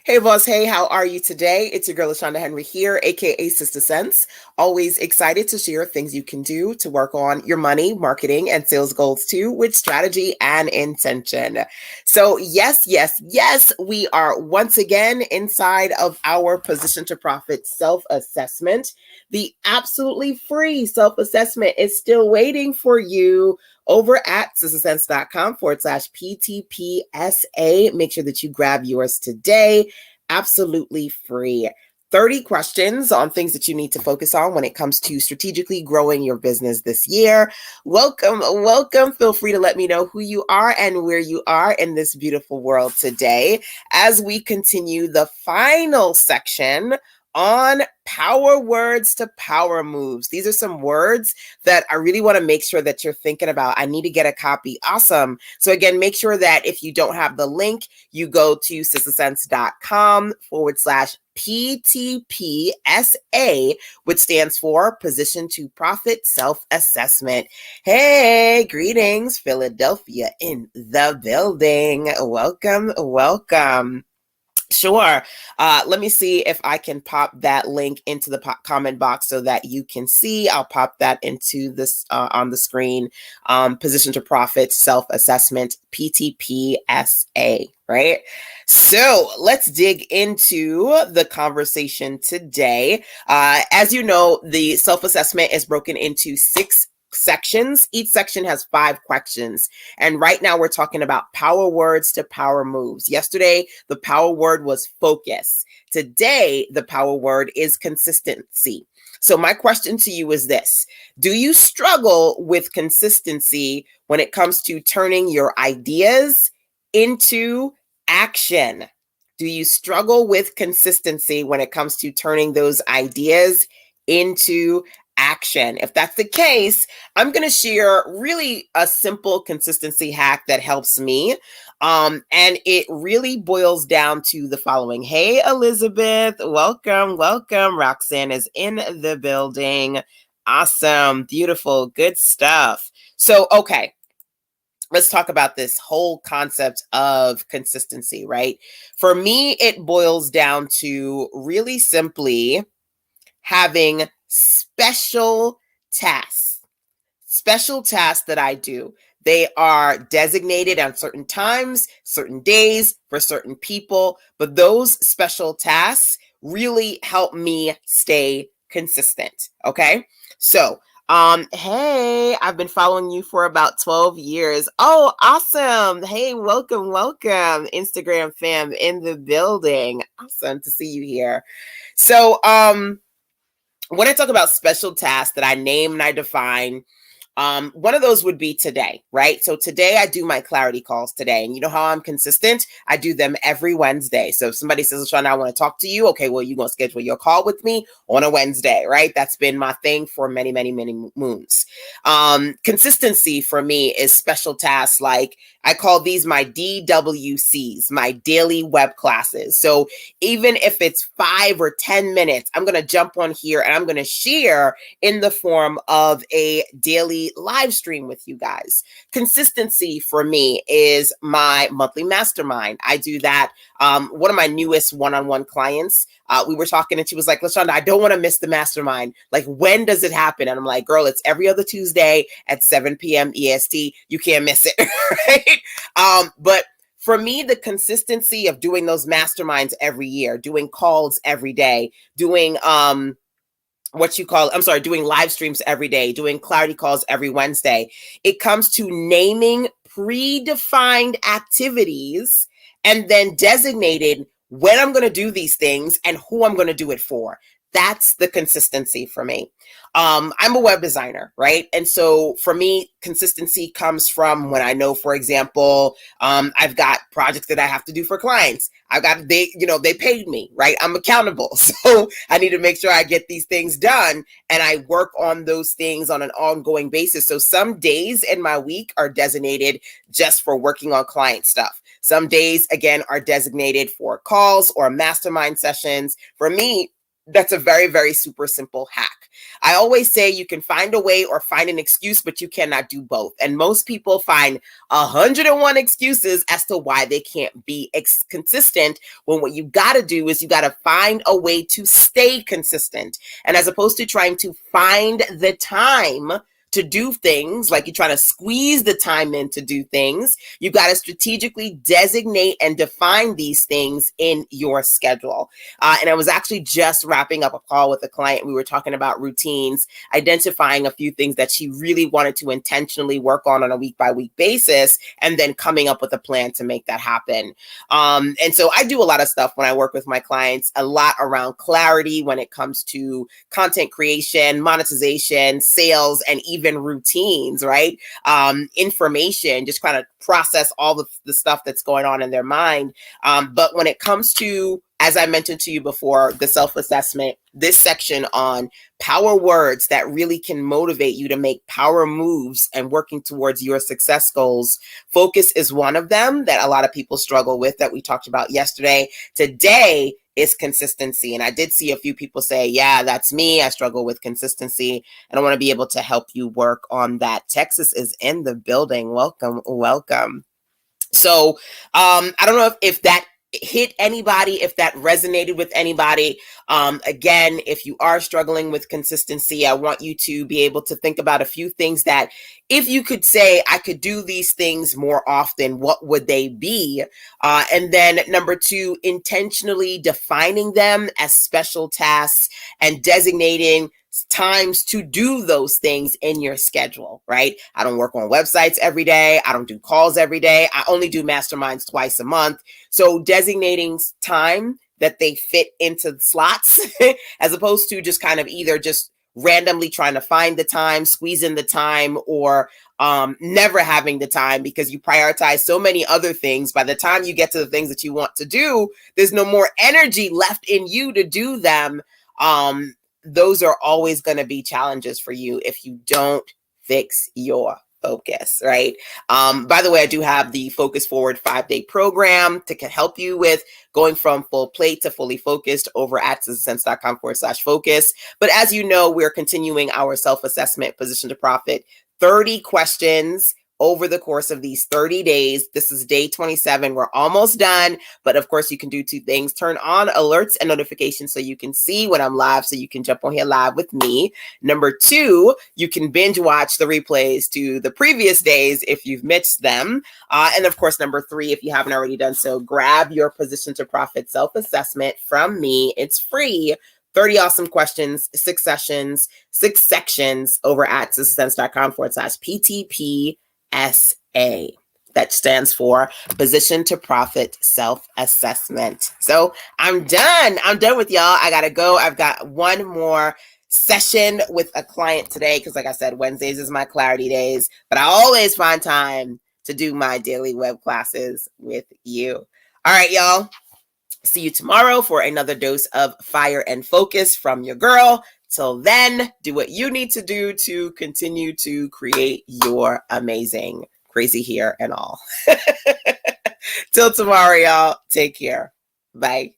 Hey, boss. Hey, how are you today? It's your girl, LaShonda Henry here, aka Sister Sense. Always excited to share things you can do to work on your money, marketing, and sales goals too, with strategy and intention. So, yes, we are once again inside of our Position to Profit self assessment. The absolutely free self assessment is still waiting for you over at sistersense.com/PTPSA. Make sure that you grab yours today. Absolutely free. 30 questions on things that you need to focus on when it comes to strategically growing your business this year. Welcome. Feel free to let me know who you are and where you are in this beautiful world today as we continue the final section on power words to power moves. These are some words that I really want to make sure that you're thinking about. I need to get a copy. Awesome. So again, make sure that if you don't have the link, you go to sistersense.com/PTPSA, which stands for Position to Profit Self-Assessment. Hey, greetings, Philadelphia in the building. Welcome. Sure. Let me see if I can pop that link into the comment box so that you can see. I'll pop that into this on the screen. Position to Profit Self-Assessment, PTPSA, right? So let's dig into the conversation today. As you know, the self-assessment is broken into 6 sections. Each section has 5 questions. And right now we're talking about power words to power moves. Yesterday, the power word was focus. Today, the power word is consistency. So my question to you is this: do you struggle with consistency when it comes to turning your ideas into action? Do you struggle with consistency when it comes to turning those ideas into action? If that's the case, I'm going to share really a simple consistency hack that helps me. And it really boils down to the following. Hey, Elizabeth, welcome. Roxanne is in the building. Awesome. Beautiful. Good stuff. So, okay. Let's talk about this whole concept of consistency, right? For me, it boils down to really simply having special tasks that I do. They are designated on certain times, certain days for certain people, but those special tasks really help me stay consistent. Okay. So, hey, I've been following you for about 12 years. Oh, awesome. Hey, welcome. Instagram fam in the building. Awesome to see you here. So, when I talk about special tasks that I name and I define, one of those would be today, right? So today I do my clarity calls today. And you know how I'm consistent? I do them every Wednesday. So if somebody says, LaShonda, I want to talk to you. Okay, well, you're going to schedule your call with me on a Wednesday, right? That's been my thing for many moons. Consistency for me is special tasks like I call these my DWCs, my daily web classes. So even if it's 5 or 10 minutes, I'm going to jump on here and I'm going to share in the form of a daily live stream with you guys. Consistency for me is my monthly mastermind. I do that. One of my newest one-on-one clients, we were talking and she was like, LaShonda, I don't want to miss the mastermind. Like, when does it happen? And I'm like, girl, it's every other Tuesday at 7 p.m. EST. You can't miss it, right? But for me, the consistency of doing those masterminds every year, doing calls every day, doing doing live streams every day, doing clarity calls every Wednesday. It comes to naming predefined activities and then designating when I'm going to do these things and who I'm going to do it for. That's the consistency for me. I'm a web designer, right? And so for me, consistency comes from when I know, for example, I've got projects that I have to do for clients. They paid me, right? I'm accountable. So I need to make sure I get these things done and I work on those things on an ongoing basis. So some days in my week are designated just for working on client stuff. Some days, again, are designated for calls or mastermind sessions. For me, that's a very, very super simple hack. I always say you can find a way or find an excuse, but you cannot do both. And most people find 101 excuses as to why they can't be consistent, when what you got to do is you got to find a way to stay consistent. And as opposed to trying to find the time to do things, like you're trying to squeeze the time in to do things, you got to strategically designate and define these things in your schedule. And I was actually just wrapping up a call with a client. We were talking about routines, identifying a few things that she really wanted to intentionally work on a week-by-week basis, and then coming up with a plan to make that happen. And so I do a lot of stuff when I work with my clients, a lot around clarity when it comes to content creation, monetization, sales, and even routines, right? Information, just kind of process all the stuff that's going on in their mind. But when it comes to, as I mentioned to you before, the self-assessment, this section on power words that really can motivate you to make power moves and working towards your success goals, focus is one of them that a lot of people struggle with, that we talked about yesterday. Today is consistency. And I did see a few people say, yeah, that's me. I struggle with consistency, and I want to be able to help you work on that. Texas is in the building. Welcome, welcome. So I don't know if that hit anybody, if that resonated with anybody. Again, if you are struggling with consistency, I want you to be able to think about a few things that, if you could say, I could do these things more often, what would they be? And then number two, intentionally defining them as special tasks and designating times to do those things in your schedule, right? I don't work on websites every day. I don't do calls every day. I only do masterminds twice a month. So designating time that they fit into the slots as opposed to just kind of either just randomly trying to find the time, squeeze in the time, or never having the time because you prioritize so many other things. By the time you get to the things that you want to do, there's no more energy left in you to do them. Those are always going to be challenges for you if you don't fix your focus, right? By the way, I do have the Focus Forward 5-day program to help you with going from full plate to fully focused over at citizensense.com/focus. But as you know, we're continuing our self-assessment Position to Profit 30 questions over the course of these 30 days. This is day 27. We're almost done. But of course, you can do two things. Turn on alerts and notifications so you can see when I'm live, so you can jump on here live with me. Number two, you can binge watch the replays to the previous days if you've missed them. And of course, number three, if you haven't already done so, grab your Position to Profit self-assessment from me. It's free. 30 awesome questions, 6 sessions, 6 sections over at citizensense.com/PTP. SA. That stands for Position to Profit Self-Assessment. So I'm done. I'm done with y'all. I gotta go. I've got one more session with a client today because, like I said, Wednesdays is my clarity days, but I always find time to do my daily web classes with you. All right, y'all. See you tomorrow for another dose of fire and focus from your girl. Till then, do what you need to do to continue to create your amazing crazy hair and all. Till tomorrow, y'all. Take care. Bye.